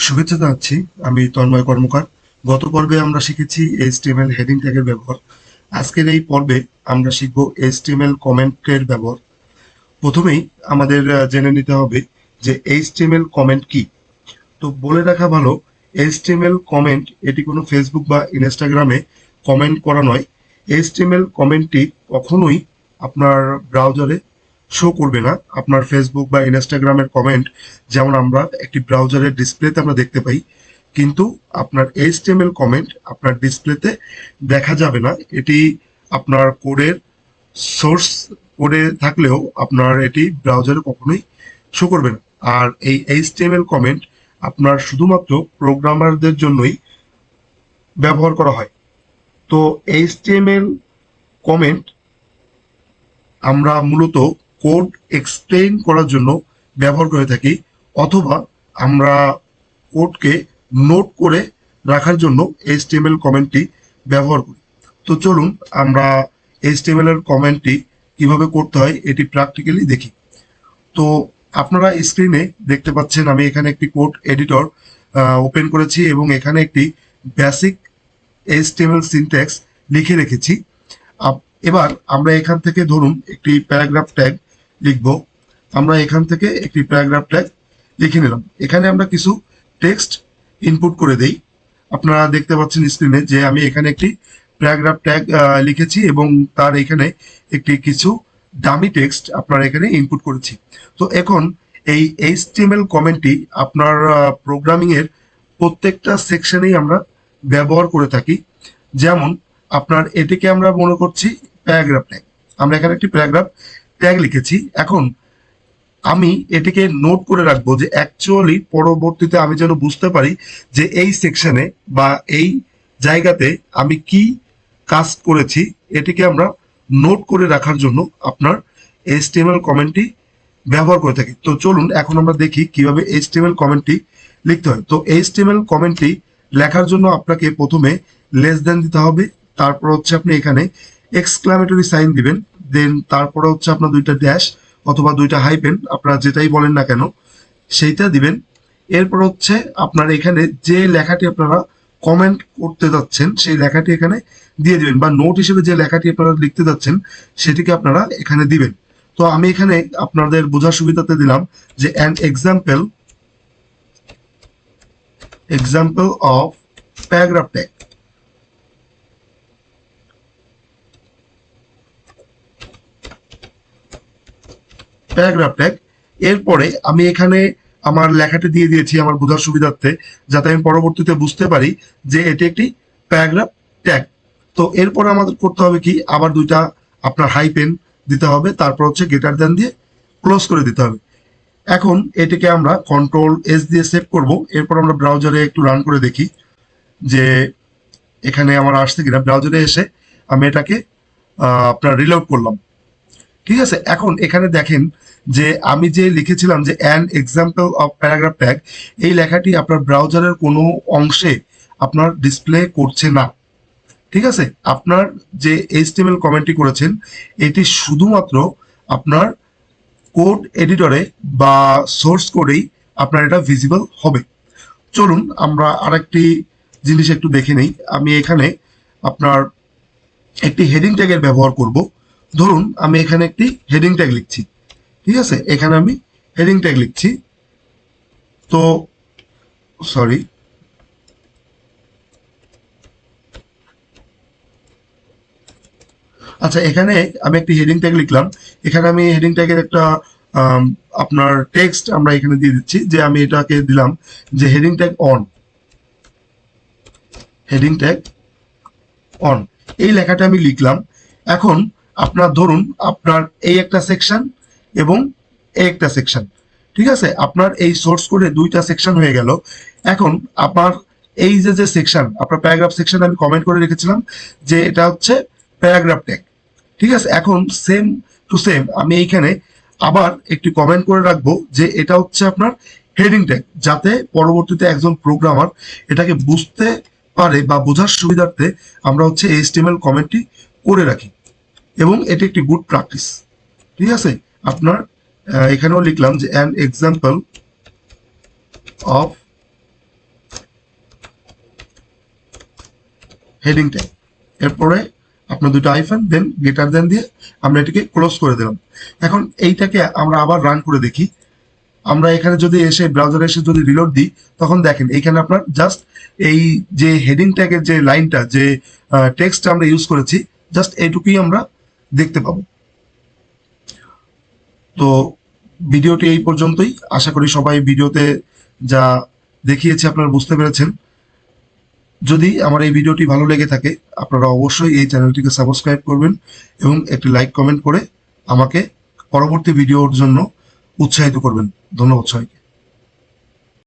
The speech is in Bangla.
শুভেচ্ছা জানাচ্ছি। আমি তন্ময় কর্মকার। গত পর্বে আমরা শিখেছি HTML হেডিং ট্যাগের ব্যবহার। আজকের এই পর্বে আমরা শিখব HTML কমেন্টের ব্যবহার। প্রথমেই আমাদের জেনে নিতে হবে যে HTML কমেন্ট কি। তো বলে রাখা ভালো, HTML কমেন্ট এটি কোনো ফেসবুক বা ইনস্টাগ্রামে কমেন্ট করা নয়। HTML কমেন্টটি কখনোই আপনার ব্রাউজারে শো করবে না। আপনার ফেসবুক বা ইনস্টাগ্রামের কমেন্ট যেমন আমরা একটি ব্রাউজারের ডিসপ্লেতে আমরা দেখতে পাই, কিন্তু আপনার HTML কমেন্ট আপনার ডিসপ্লেতে দেখা যাবে না। এটি আপনার কোডের সোর্স কোডে থাকলেও আপনার এটি ব্রাউজারে কখনোই শো করবে না। আর এই HTML কমেন্ট আপনার শুধুমাত্র প্রোগ্রামারদের জন্যই ব্যবহার করা হয়। তো HTML কমেন্ট আমরা মূলত কোড এক্সপ্লেইন করার জন্য ব্যবহার করে থাকি, অথবা আমরা কোডকে নোট করে রাখার জন্য HTML কমেন্টটি ব্যবহার করি। তো চলুন আমরা HTML এর কমেন্টটি কিভাবে করতে হয় এটি প্র্যাকটিক্যালি দেখি। তো আপনারা স্ক্রিনে দেখতে পাচ্ছেন আমি এখানে একটি কোড এডিটর ওপেন করেছি এবং এখানে একটি বেসিক HTML সিনট্যাক্স লিখে রেখেছি। এবার আমরা এখান থেকে ধরুন একটি প্যারাগ্রাফ ট্যাগ লিখব। আমরা এখান থেকে একটি প্যারাগ্রাফ ট্যাগ লিখে নিলাম। এখানে আমরা কিছু টেক্সট ইনপুট করে দেই। আপনারা দেখতে পাচ্ছেন স্ক্রিনে যে আমি এখানে একটি প্যারাগ্রাফ ট্যাগ লিখেছি এবং তার এখানে একটি কিছু ডামি টেক্সট আপনার এখানে ইনপুট করেছি। তো এখন এই HTML কমেন্টটি আপনার প্রোগ্রামিং এর প্রত্যেকটা সেকশনেই আমরা ব্যবহার করে থাকি। যেমন আপনার এটিকে আমরা মনে করছি প্যারাগ্রাফ ট্যাগ। আমরা এখানে একটি প্যারাগ্রাফ ট্যাগ লিখেছি। এখন আমি এটিকে নোট করে রাখবো যে অ্যাকচুয়ালি পরবর্তীতে আমি যেন বুঝতে পারি যে এই সেকশনে বা এই জায়গাতে আমি কি কাজ করেছি। এটিকে আমরা নোট করে রাখার জন্য আপনার HTML কমেন্টটি ব্যবহার করে থাকি। তো চলুন এখন আমরা দেখি কিভাবে HTML কমেন্টটি লিখতে হয়। তো HTML কমেন্টটি লেখার জন্য আপনাকে প্রথমে লেস দেন দিতে হবে, তারপর হচ্ছে আপনি এখানে এক্সক্লামেটরি সাইন দিবেন, দেন তারপরে হচ্ছে আপনার দুইটা ড্যাশ অথবা দুইটা হাইপেন, আপনারা যেটাই বলেন না কেন সেইটা দিবেন। এরপর হচ্ছে আপনার এখানে যে লেখাটি আপনারা কমেন্ট করতে যাচ্ছেন সেই লেখাটি এখানে দিয়ে দিবেন, বা নোট হিসেবে যে লেখাটি আপনারা লিখতে যাচ্ছেন সেটিকে আপনারা এখানে দিবেন। তো আমি এখানে আপনাদের বোঝার সুবিধাতে দিলাম যে an example of paragraph tag. Paragraph tag এরপরে আমি এখানে আমার লেখাটি দিয়ে দিয়েছি আমার বোঝার সুবিধার্থে, যাতে আমি পরবর্তীতে বুঝতে পারি যে এটি একটি প্যারাগ্রাফ ট্যাগ। তো এরপরে আমাদের করতে হবে কি, আবার দুইটা আপনার হাইপেন দিতে হবে, তারপর হচ্ছে গ্রেটার দ্যান দিয়ে ক্লোজ করে দিতে হবে। এখন এটিকে আমরা কন্ট্রোল-S দিয়ে সেভ করব। এরপর আমরা ব্রাউজারে একটু রান করে দেখি যে এখানে আমার আসছে কিনা। ব্রাউজারে এসে আমি এটাকে আপনার রিলোড করলাম। ঠিক আছে, এখন এখানে দেখেন যে আমি যে লিখেছিলাম যে an example of paragraph tag, এই লেখাটি আপনার ব্রাউজারের কোনো অংশে আপনার ডিসপ্লে করছে না। ঠিক আছে, আপনার যে HTML কমেন্টটি করেছেন এটি শুধুমাত্র আপনার কোড এডিটরে বা সোর্স কোডেই আপনার এটা ভিজিবল হবে। চলুন আমরা আরেকটি জিনিস একটু দেখে নেই। আমি এখানে আপনার একটি হেডিং ট্যাগের ব্যবহার করব। ধরুন আমি এখানে একটি হেডিং ট্যাগ লিখছি। ঠিক আছে, এখানে আমি হেডিং ট্যাগ লিখছি। তো সরি, আচ্ছা, এখানে আমি একটি হেডিং ট্যাগ লিখলাম। এখানে আমি হেডিং ট্যাগের একটা আপনার টেক্সট আমরা এখানে দিয়ে দিচ্ছি, যে আমি এটাকে দিলাম যে heading tag on. Heading tag on এই লেখাটা আমি লিখলাম। এখন আপনার ধরুন আপনার এই একটা সেকশন এবং এই একটা সেকশন। ঠিক আছে, আপনার এই সোর্স কোডে দুইটা সেকশন হয়ে গেল। এখন আপনার এই যে সেকশন, আপনার প্যারাগ্রাফ সেকশন আমি কমেন্ট করে রেখেছিলাম যে এটা হচ্ছে প্যারাগ্রাফ ট্যাগ। ঠিক আছে, এখন সেম টু সেম আমি এইখানে আবার একটি কমেন্ট করে রাখবো যে এটা হচ্ছে আপনার হেডিং ট্যাগ, যাতে পরবর্তীতে একজন প্রোগ্রামার এটাকে বুঝতে পারে বা বোঝার সুবিধার্থে আমরা হচ্ছে HTML কমেন্টটি করে রাখি, এবং এটি একটি গুড প্র্যাকটিস। ঠিক আছে, আপনার এখানেও লিখলাম যে an example of heading tag, এরপরে আপনার দুটো আইফোন দেন গ্রেটার দেন দিয়ে আমরা এটাকে ক্লোজ করে দিলাম। এখন এইটাকে আমরা আবার রান করে দেখি। আমরা এখানে যদি এসে ব্রাউজারে এসে যদি রিলোড দিই, তখন দেখেন এখানে আপনার জাস্ট এই যে হেডিং ট্যাগের যে লাইনটা, যে টেক্সট আমরা ইউজ করেছি, জাস্ট এইটুকুই আমরা দেখতে পাবো। তো ভিডিওটি এই পর্যন্তই। আশা করি সবাই ভিডিওতে যা দেখিয়েছি আপনারা বুঝতে পেরেছেন। যদি আমার এই ভিডিওটি ভালো লেগে থাকে, আপনারা অবশ্যই এই চ্যানেলটিকে সাবস্ক্রাইব করবেন এবং একটি লাইক কমেন্ট করে আমাকে পরবর্তী ভিডিওর জন্য উৎসাহিত করবেন। ধন্যবাদ সবাইকে।